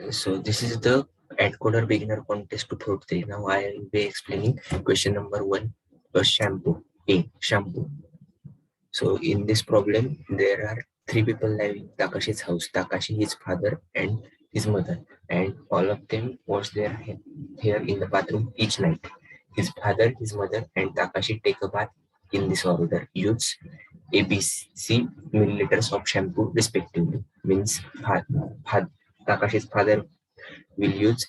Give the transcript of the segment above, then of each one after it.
So this is the Atcoder Beginner Contest 2003. Now I will be explaining question number 1. A shampoo. A shampoo. So in this problem, there are three people living in Takashi's house. Takashi, his father, and his mother, and all of them wash their hair in the bathroom each night. His father, his mother, and Takashi take a bath in this order. Use ABC milliliters of shampoo respectively. Means Takashi's father will use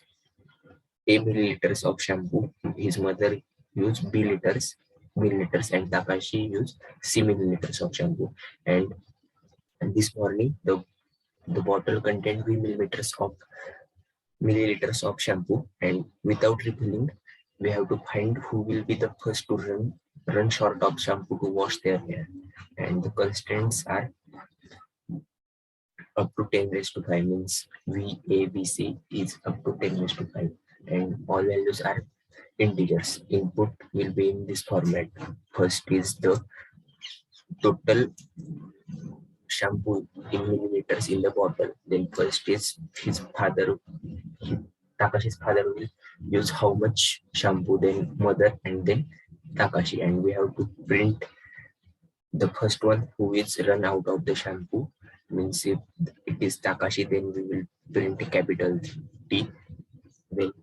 A milliliters of shampoo. His mother used B milliliters, and Takashi used C milliliters of shampoo. And this morning, the bottle contained 3 milliliters of shampoo, and without refilling, we have to find who will be the first to run short of shampoo to wash their hair. And the constants are up to 10 raised to 5, means VABC is up to 10 raised to 5, and all values are integers. Input will be in this format. First is the total shampoo in milliliters in the bottle. Then first is his father. Takashi's father will use how much shampoo, then mother, and then Takashi. And we have to print the first one who is run out of the shampoo. Means if it is Takashi, then we will print capital T. When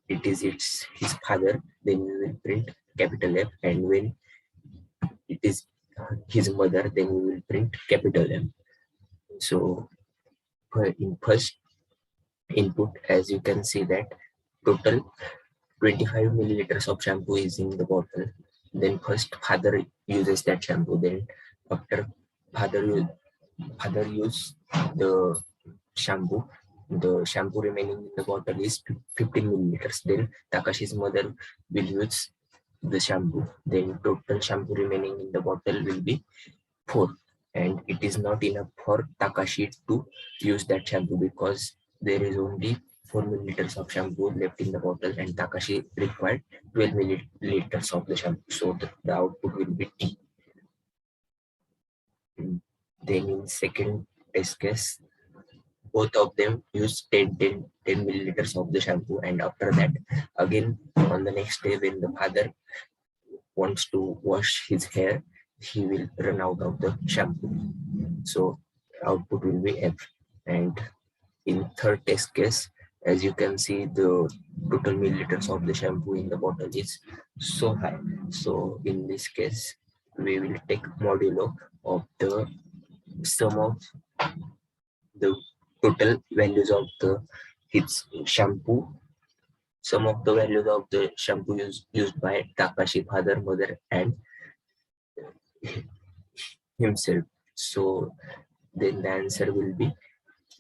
it is his father, then we will print capital F. And when it is his mother, then we will print capital M. So in first input, as you can see that total 25 milliliters of shampoo is in the bottle. Then first father uses that shampoo. Then after father use the shampoo, the shampoo remaining in the bottle is 15 milliliters. Then Takashi's mother will use the shampoo. Then total shampoo remaining in the bottle will be 4, and it is not enough for Takashi to use that shampoo because there is only 4 milliliters of shampoo left in the bottle, and Takashi required 12 milliliters of the shampoo. So the output will be T. Then in second test case, both of them use 10 milliliters of the shampoo, and after that, again on the next day when the father wants to wash his hair, he will run out of the shampoo. So output will be F. And in third test case, as you can see, the total milliliters of the shampoo in the bottle is so high. So in this case, we will take modulo of the sum of the total values of the its shampoo, some of the values of the shampoo used by Takashi, father, mother, and himself. So then the answer will be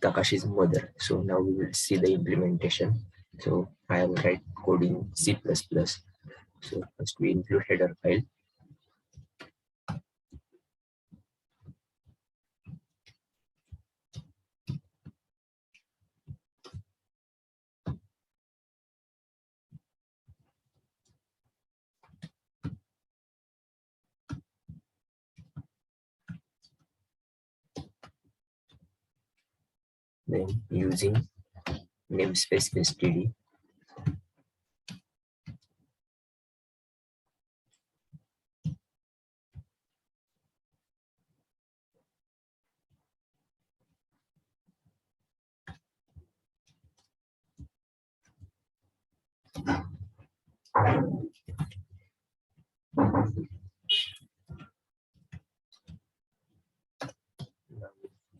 Takashi's mother. So now we will see the implementation. So I will write code in C++. So first we include header file. Then using namespace std,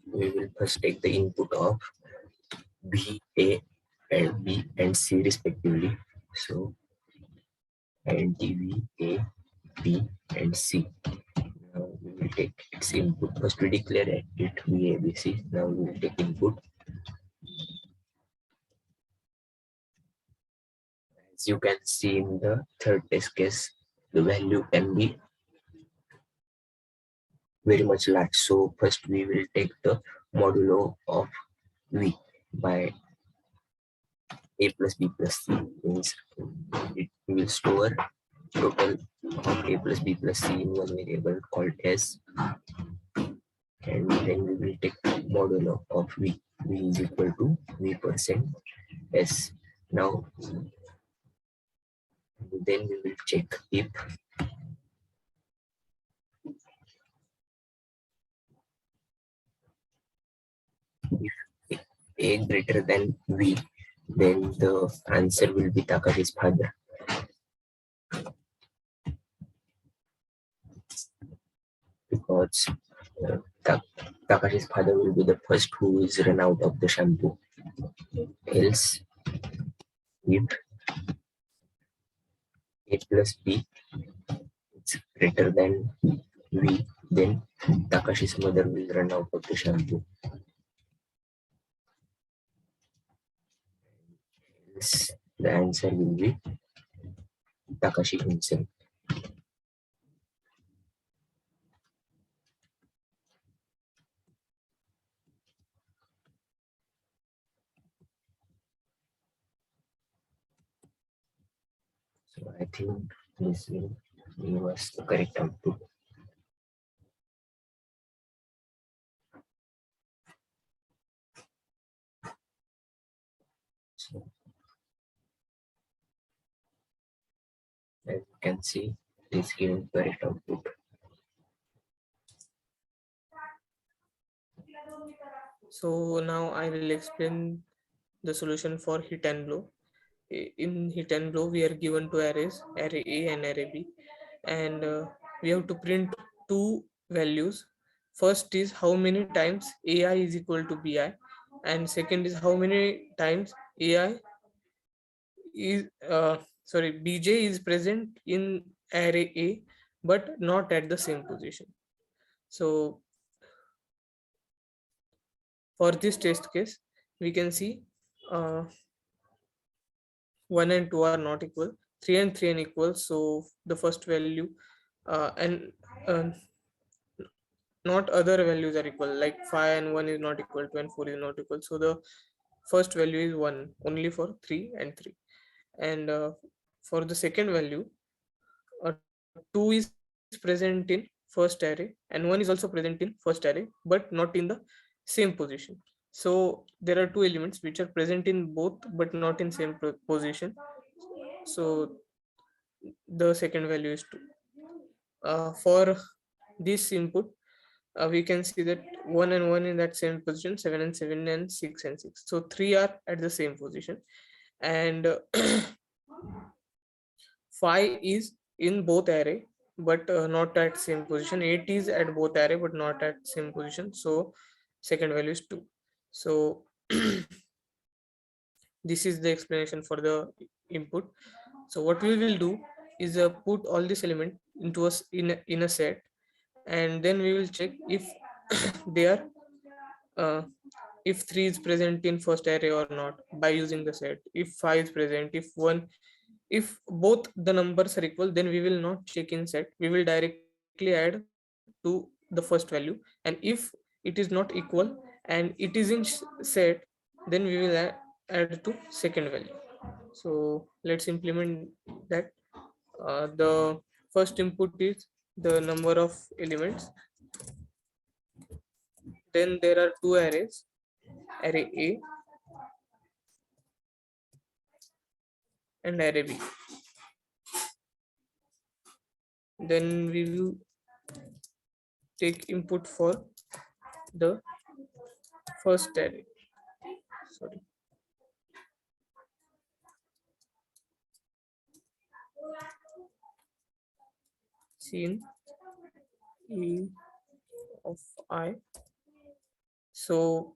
we will first take the input of B, A, and B and C respectively. So and V, A, B, and C. Now we will take its input. First we declare it V, A, B, C. Now we will take input. As you can see in the third test case, the value can be very much large. So first we will take the modulo of V by A plus B plus C, means it will store total of A plus B plus C in one variable called S. and then we will take modulo of v. V is equal to v percent s. Now then we will check if a greater than v, then the answer will be Takashi's father, because Takashi's father will be the first who is run out of the shampoo. Else, if a plus b is greater than v, then Takashi's mother will run out of the shampoo. Else, the answer will be Takashi himself. So I think this will give us the correct output. So as you can see, it is giving correct output. So now I will explain the solution for hit and blow. In hit and blow, we are given two arrays, array A and array B, and we have to print two values. First is how many times AI is equal to BI, and second is how many times AI is BJ is present in array A but not at the same position. So for this test case, we can see uh, 1 and 2 are not equal, 3 and 3 are equal. So the first value and not other values are equal, like 5 and 1 is not equal, 2 and 4 is not equal. So the first value is 1 only for 3 and 3. And for the second value, 2 is present in first array and 1 is also present in first array but not in the same position. So there are two elements which are present in both but not in same position. So the second value is 2. For this input, we can see that 1 and 1 in that same position, 7 and 7, and 6 and 6. So 3 are at the same position, and 5 is in both array but not at same position. 8 is at both array but not at same position. So second value is 2. So this is the explanation for the input. So what we will do is put all this element into in a set, and then we will check if they are uh, if 3 is present in first array or not by using the set. If 5 is present, if 1, if both the numbers are equal, then we will not check in set, we will directly add to the first value. And if it is not equal and it is in set, then we will add to second value. So let's implement that. The first input is the number of elements. Then there are two arrays, array A and array B. Then we will take input for the first array. Sorry. Scene E of I. So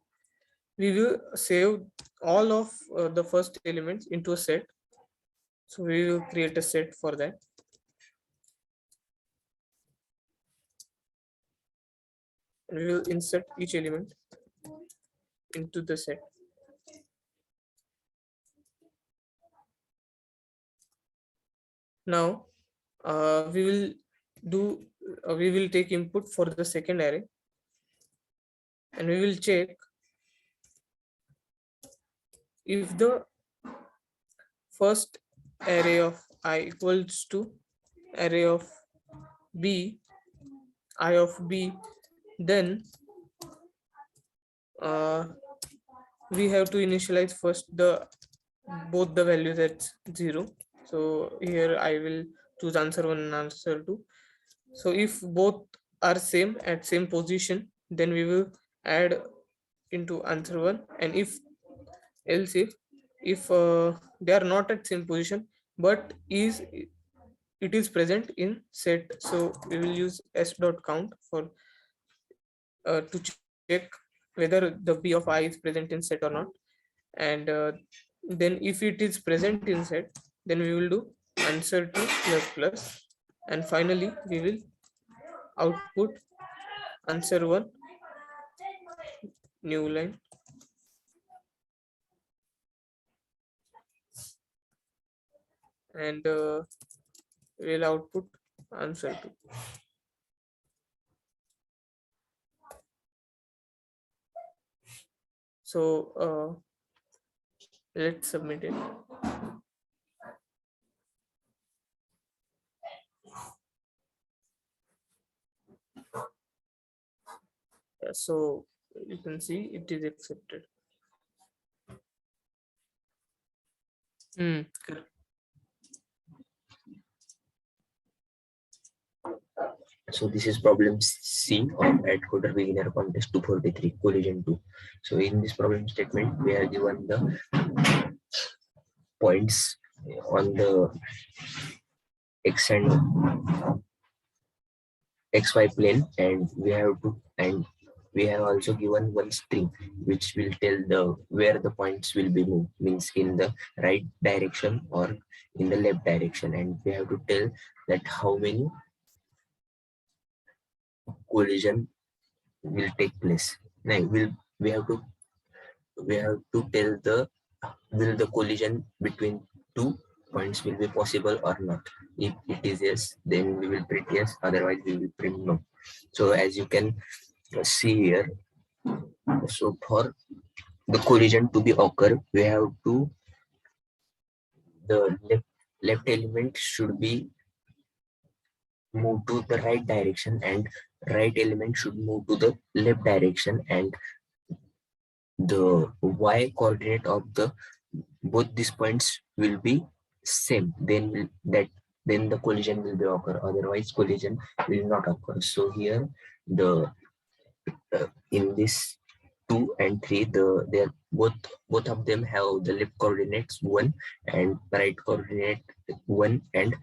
we will save all of the first elements into a set. So we will create a set for that. And we will insert each element into the set. Now we will take input for the second array, and we will check if the first array of I equals to array of B, I of B, then uh, we have to initialize first the both the values at 0. So here I will choose answer 1 and answer 2. So if both are same at same position, then we will add into answer 1. And if else if they are not at same position but is it is present in set, so we will use s dot count for to check whether the p of I is present in set or not. And then if it is present in set, then we will do answer to plus plus, and finally we will output answer 1 new line. And we'll output answer 2. So let's submit it. So you can see it is accepted. Correct. So this is problem C of Atcoder Beginner Contest 243 collision 2. So in this problem statement, we are given the points on the x and xy plane, and we have also given one string which will tell the where the points will be moved, means in the right direction or in the left direction, and we have to tell that how many collision will take place. Now we have to tell the will the collision between two points will be possible or not. If it is yes, then we will print yes, otherwise we will print no. So as you can see here, so for the collision to be occur, we have to the left element should be move to the right direction, and right element should move to the left direction, and the y coordinate of the both these points will be same. Then the collision will be occur, otherwise collision will not occur. So here the in this 2 and 3, they're both of them have the left coordinates 1 and right coordinate 1 and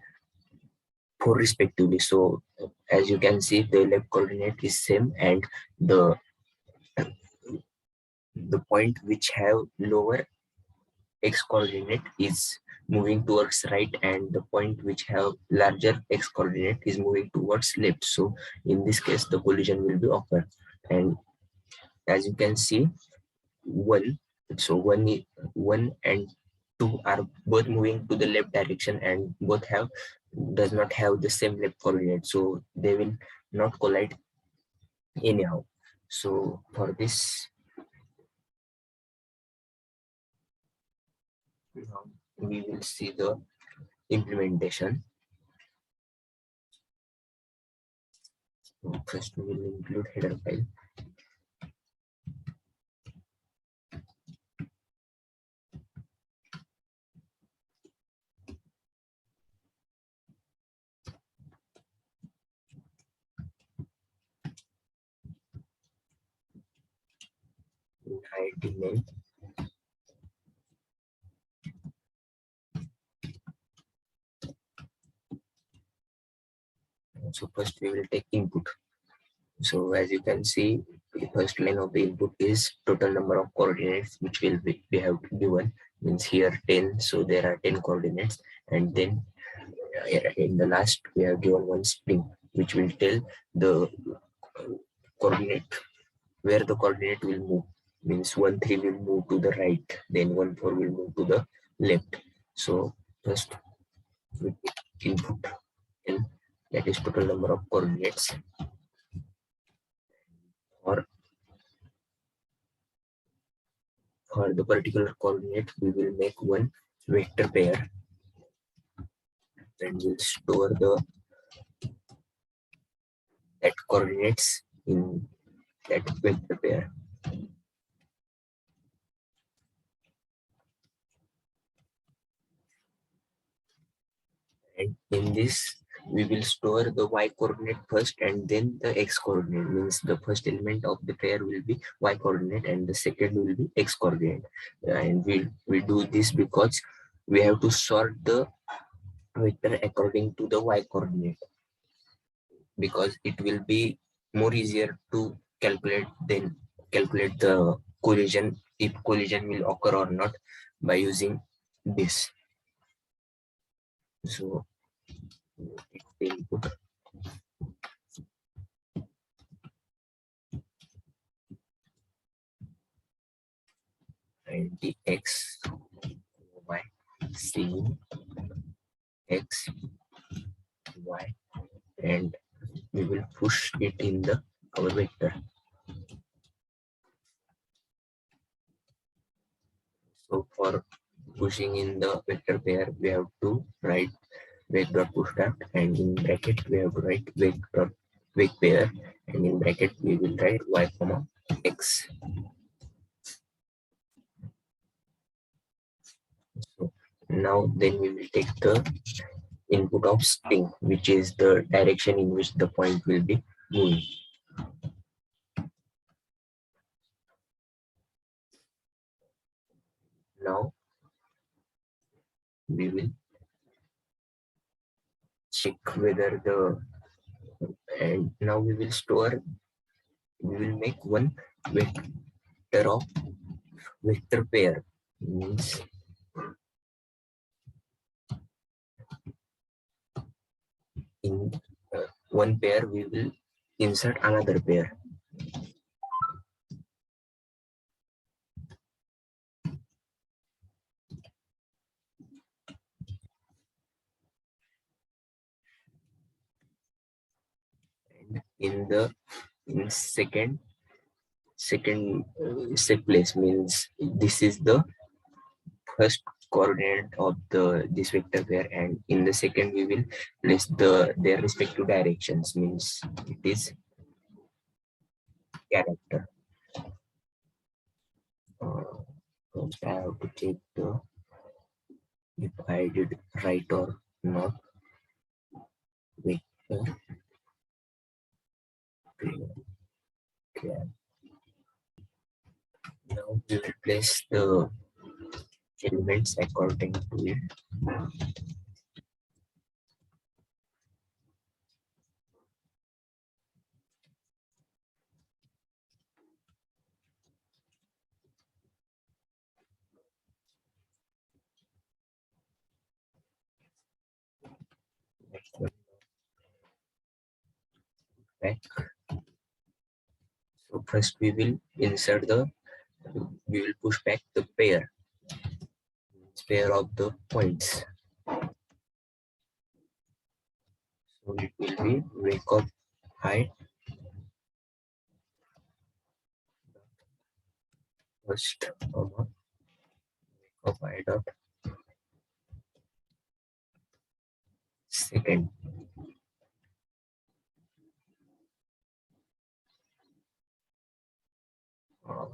4 respectively. So as you can see, the left coordinate is same, and the the point which have lower x coordinate is moving towards right, and the point which have larger x coordinate is moving towards left. So in this case, the collision will be occur. And as you can see, one so one and two are both moving to the left direction, and both have does not have the same left coordinate, so they will not collide anyhow. So for this, now we will see the implementation. First we will include header file. ID name. So first we will take input. So as you can see, the first line of the input is total number of coordinates which will be we have given, means here 10. So there are 10 coordinates, and then in the last we have given one string which will tell the coordinate where the coordinate will move, means 1 3 will move to the right, then 1 4 will move to the left. So first we take input n, that is total number of coordinates. Or for the particular coordinate, we will make one vector pair, and we'll store the that coordinates in that vector pair. And in this, we will store the y coordinate first and then the x coordinate. Means the first element of the pair will be y coordinate and the second will be x coordinate. And we do this because we have to sort the vector according to the y coordinate, because it will be more easier to calculate the collision, if collision will occur or not, by using this. So the input and the x, y, c, x, y, and we will push it in the our vector. So for pushing in the vector pair, we have to write vec dot push dot, and in bracket we have to write vec dot vec pair, and in bracket we will write y comma x. So now then we will take the input of string, which is the direction in which the point will be moving. Now we will check whether the, and now we will make one vector of vector pair. Means in one pair we will insert another pair. And in the in second set place, means this is the first coordinate of this vector pair, and in the second we will place their respective directions. Means it is character. First I have to check the if I did right or not. Vector pair. Okay. Now we will place the elements according to it. Next one, back. So first we will push back the pair of the points. So it will be wake up height first, comma wake up height dot second. Uh,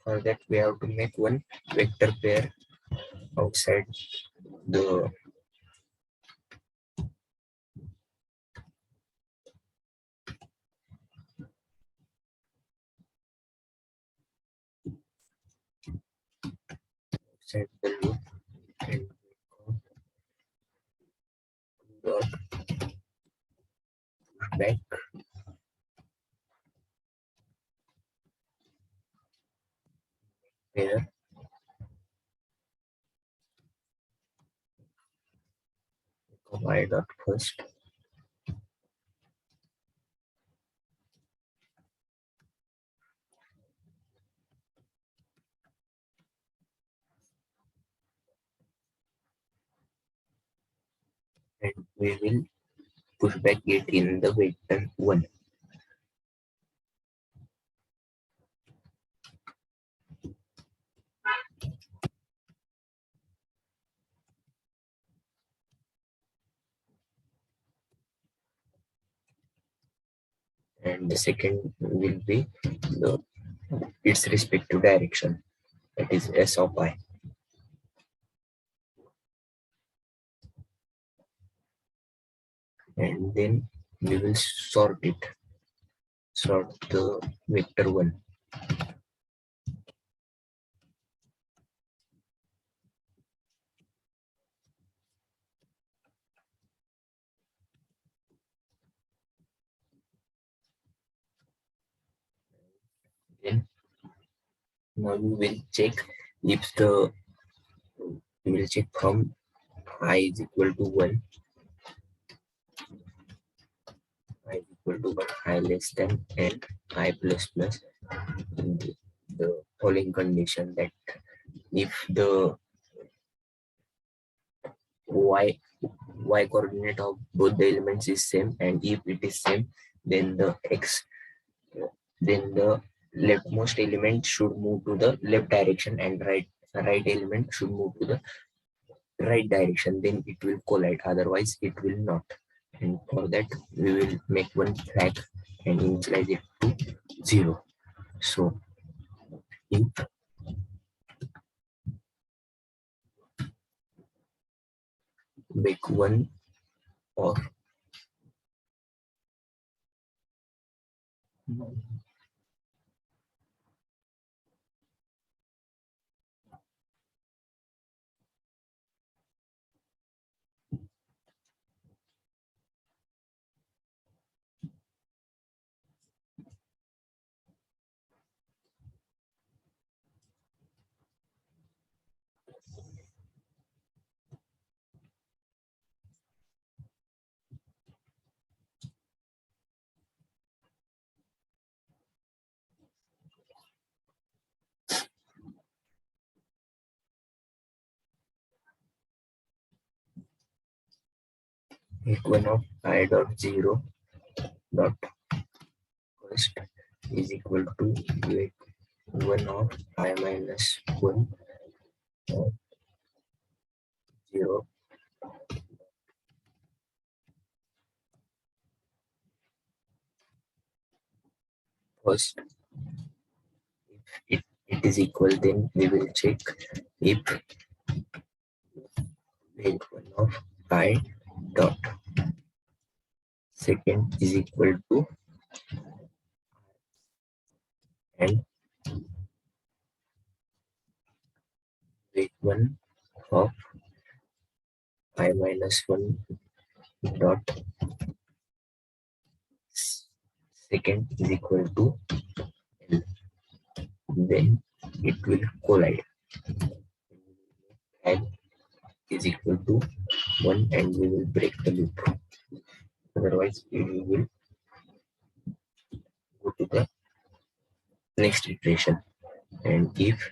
for that we have to make one vector pair outside the outside the loop, and dot back pair y dot first, and we will push back it in the vector 1. and the second will be the its respective direction, that is S of I. And then we will sort the vector 1. Then now we will check if the we will check from I is equal to 1, I is equal to 1, I less than, and I plus plus, the following condition that if the y coordinate of both the elements is same, and if it is same, then the x then the leftmost element should move to the left direction, and right element should move to the right direction, then it will collide, otherwise it will not. And for that we will make one flag and initialize it to 0. So if make one or make one of I dot 0 dot first is equal to make 1 of I minus 1 of 0 first. If it is equal, then we will check if make 1 of I dot second is equal to, and make 1 of I minus 1 dot second is equal to L. Then it will collide, and is equal to 1, and we will break the loop. Otherwise, we will go to the next iteration. And if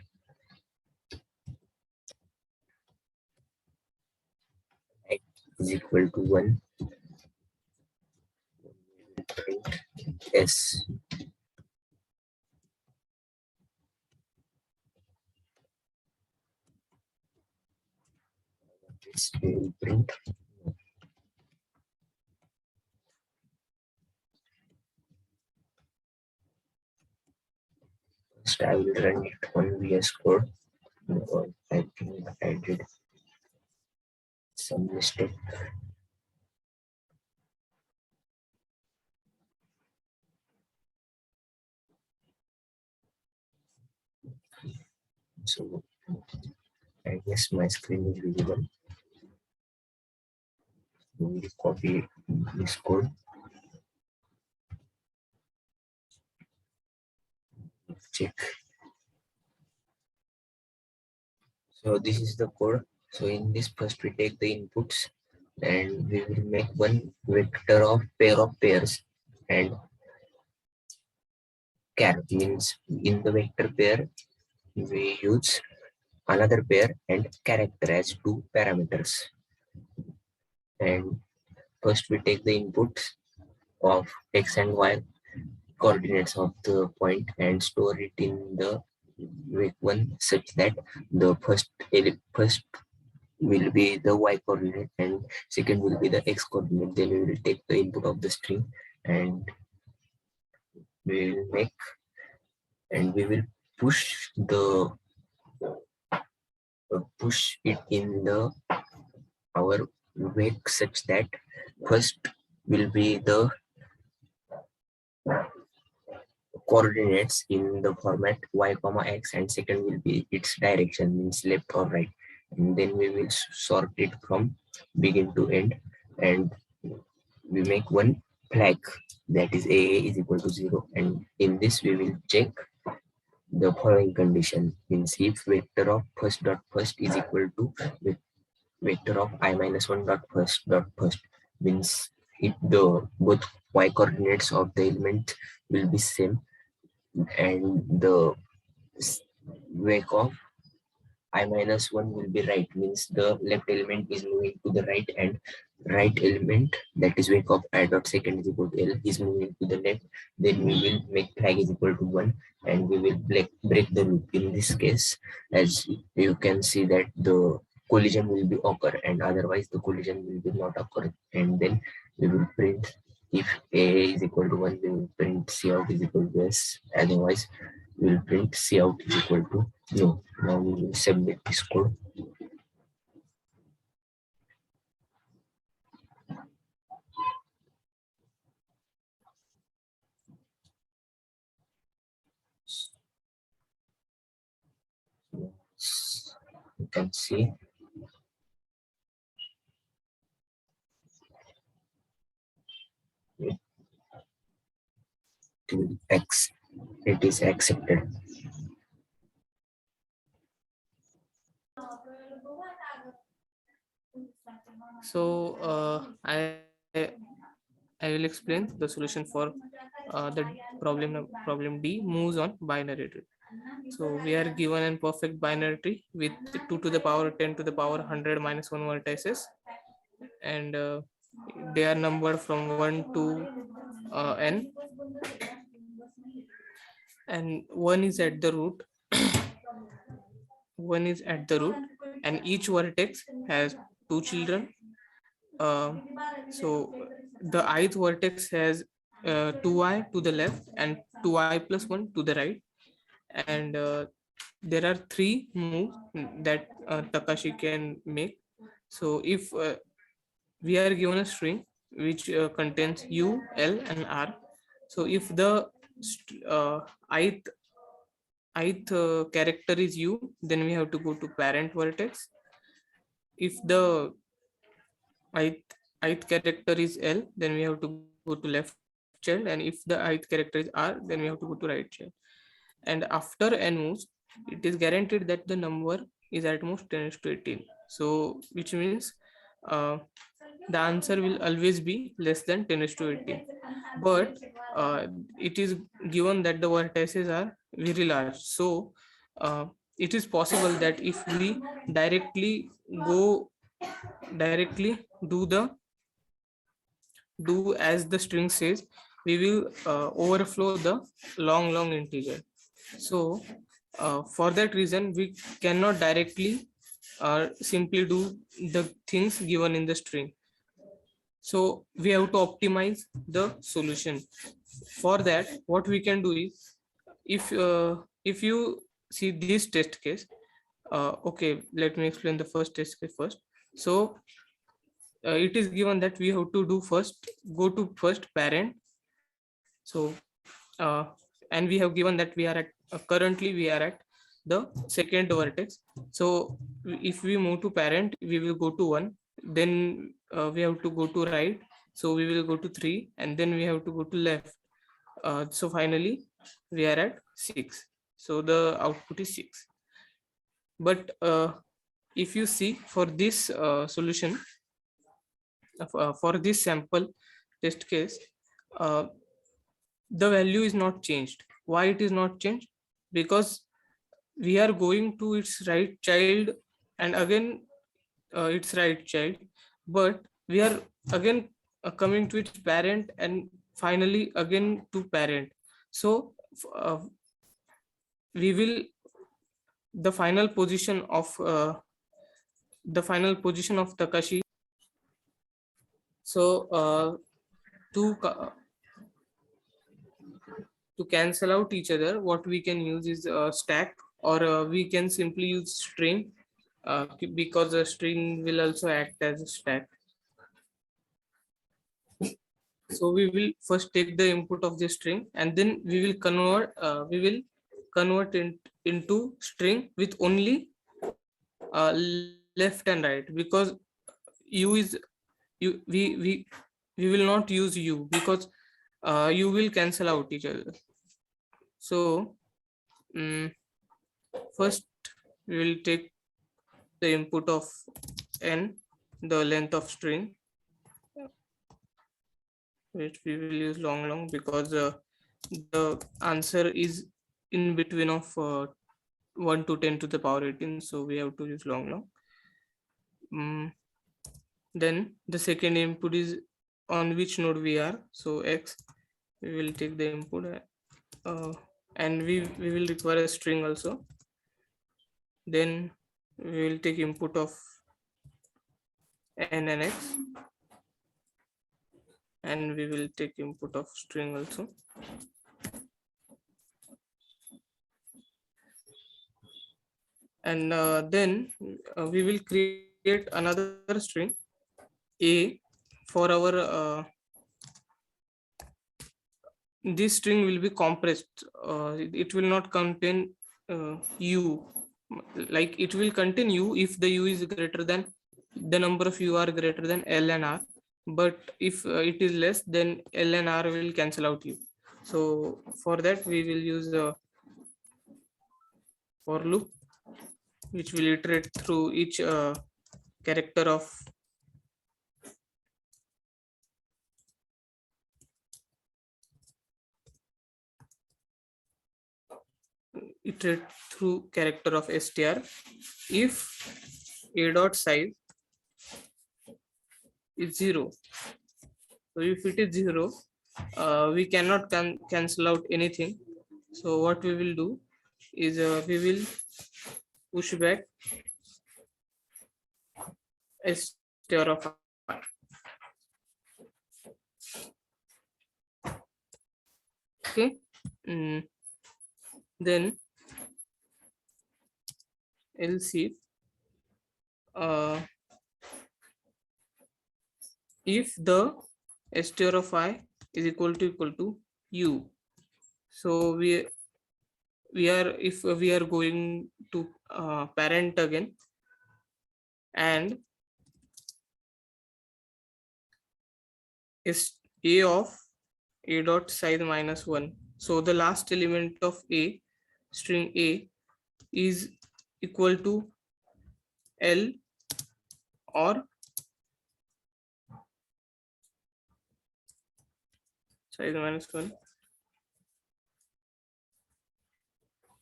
x is equal to 1, we will print S. This we will print. First, I will run it on VS Code because I think I did some mistake. So I guess my screen is visible. We will copy this code. Check. So this is the code. So in this, first we take the inputs, and we will make one vector of pair of pairs, and char means in the vector pair we use another pair and character as two parameters. And first we take the inputs of x and y coordinates of the point and store it in the one such that the first will be the y coordinate and second will be the x coordinate. Then we will take the input of the string and we will make, and we will push it in the our wake such that first will be the coordinates in the format y comma x, and second will be its direction, means left or right, and then we will sort it from begin to end, and we make one flag, that is a is equal to 0, and in this we will check the following condition, means if vector of first dot first is equal to vector of I minus 1 dot first, means if the both y coordinates of the element will be same, and the wake of I minus 1 will be right, means the left element is moving to the right, and right element, that is wake of I dot second is equal to L, is moving to the left, then we will make flag is equal to 1, and we will break the loop. In this case, as you can see that the collision will be occur, and otherwise the collision will be not occur, and then we will print if A is equal to 1, we will print C out is equal to S, otherwise we will print C out is equal to no. Now we will submit this code. You can see it will it is accepted. So I will explain the solution for the problem D moves on binary tree. So we are given a perfect binary tree with 2 to the power 10 to the power 100 minus 1 vertices, and they are numbered from 1 to n, and one is at the root. One is at the root, and each vertex has two children. So the ith vertex has 2i to the left and 2i plus 1 to the right, and there are three moves that Takashi can make. So if we are given a string which contains u, l, and r, so if the ith character is u, then we have to go to parent vertex. If the ith character is l, then we have to go to left child, and if the ith character is r, then we have to go to right child. And after n moves, it is guaranteed that the number is at most 10 to 18, so which means uh, the answer will always be less than 10 to 18. But it is given that the vertices are very large, so it is possible that if we directly go directly do as the string says, we will overflow the long integer. So for that reason, we cannot directly simply do the things given in the string. So we have to optimize the solution. For that, what we can do is, if you see this test case, okay, let me explain the first test case first. So it is given that we have to do first, go to first parent. So uh, and we have given that we are at currently we are at the second vertex. So if we move to parent, we will go to 1, then we have to go to right, so we will go to 3, and then we have to go to left. So finally we are at 6, so the output is 6. But if you see for this solution, for this sample test case, uh, the value is not changed. Why it is not changed? Because we are going to its right child, and again its right child, but we are again coming to its parent, and finally again to parent. So we will the final position of Takashi. So to to cancel out each other, what we can use is stack, or we can simply use string, because a string will also act as a stack. So we will first take the input of the string, and then we will convert it into string with only left and right, because u is we will not use u, because you will cancel out each other. So first we will take the input of n, the length of string, which we will use long because the answer is in between of 1 to 10 to the power 18, so we have to use long. Then the second input is on which node we are, so x. We will take the input, and we will require a string also. Then we will take input of n and x, and we will take input of string also. And then we will create another string a for our this string will be compressed. It will not contain u, like it will contain u if the u is greater than, the number of u are greater than l and r, but if it is less, then l and r will cancel out u. So for that we will use a for loop, which will iterate through each character of iterate through character of str if a dot size is 0. So if it is 0, we cannot cancel out anything. So what we will do is we will push back str of I. Okay. Then else if the str of I is equal to u. So we are, if we are going to parent again, and is a of a dot size -1. So the last element of a, string a, is equal to l or size -1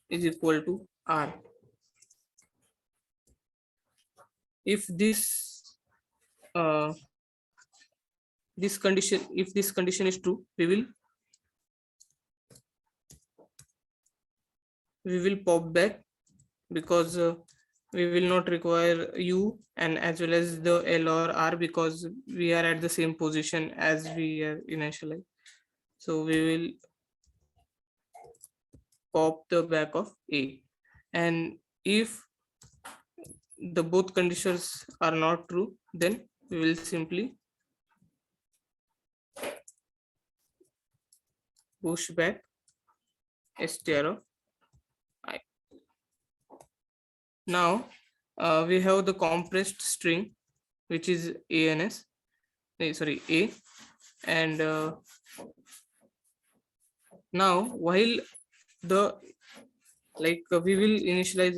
is equal to r. If this condition is true, we will pop back, because we will not require u and as well as the l or r, because we are at the same position as we are initially. So we will pop the back of a, and if the both conditions are not true, then we will simply push back str of I. Now we have the compressed string, which is ans, sorry, a, and now while the, like we will initialize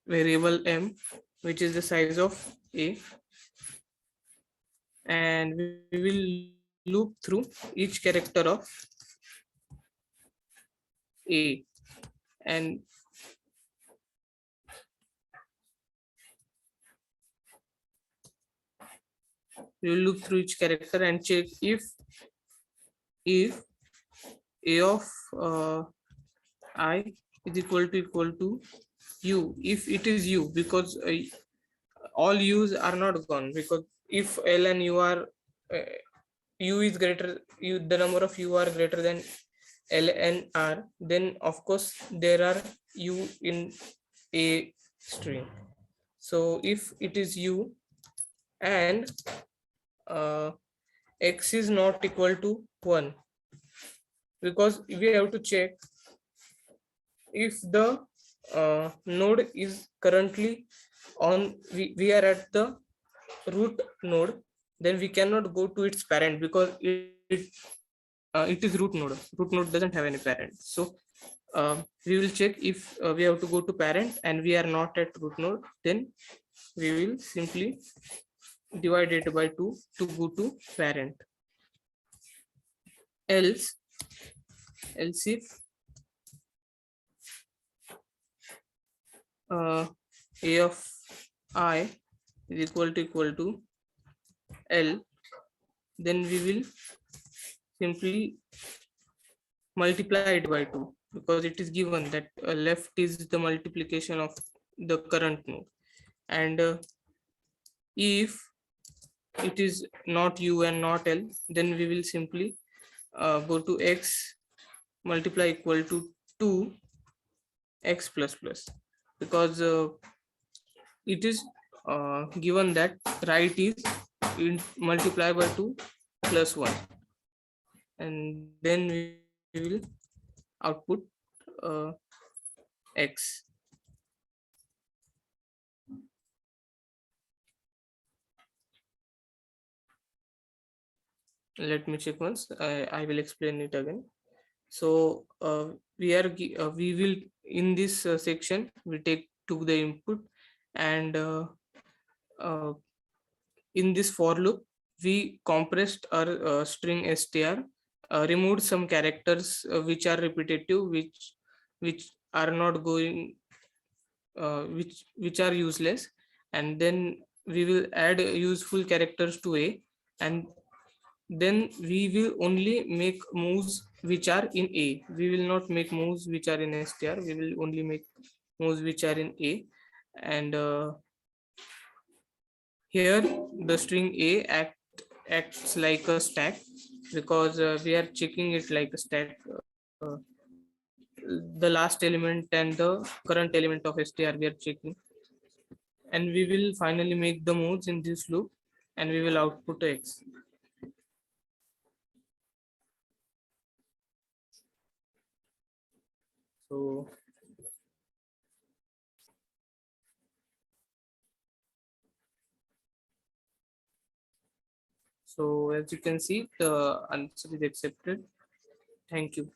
variable m, which is the size of a, and we will loop through each character of a, and we will look through each character and check if a of I is equal to u, if it is u, because all u's are not gone, because if l and u are u is greater, the number of u are greater than ln r, then of course there are u in a string. So if it is u and uh, x is not equal to 1, because we have to check if the node is currently on, we are at the root node, then we cannot go to its parent because it is root node. Root node doesn't have any parent. So we will check if we have to go to parent and we are not at root node, then we will simply divide it by 2 to go to parent. Else if a of I is equal to L, then we will simply multiply it by 2, because it is given that left is the multiplication of the current node. And if it is not u and not L, then we will simply go to x multiply equal to 2 x plus plus, because it is given that right is in multiply by 2 plus 1, and then we will output uh, x. Let me check once. I will explain it again. So we will, in this section we took the input, and uh, in this for loop we compressed our string str, removed some characters which are repetitive, which are not going, which are useless, and then we will add useful characters to a, and then we will only make moves which are in a. We will not make moves which are in str. We will only make moves which are in a. And here the string a acts like a stack, because we are checking it like a stack, the last element and the current element of str we are checking, and we will finally make the moves in this loop, and we will output x. So as you can see, the answer is accepted. Thank you.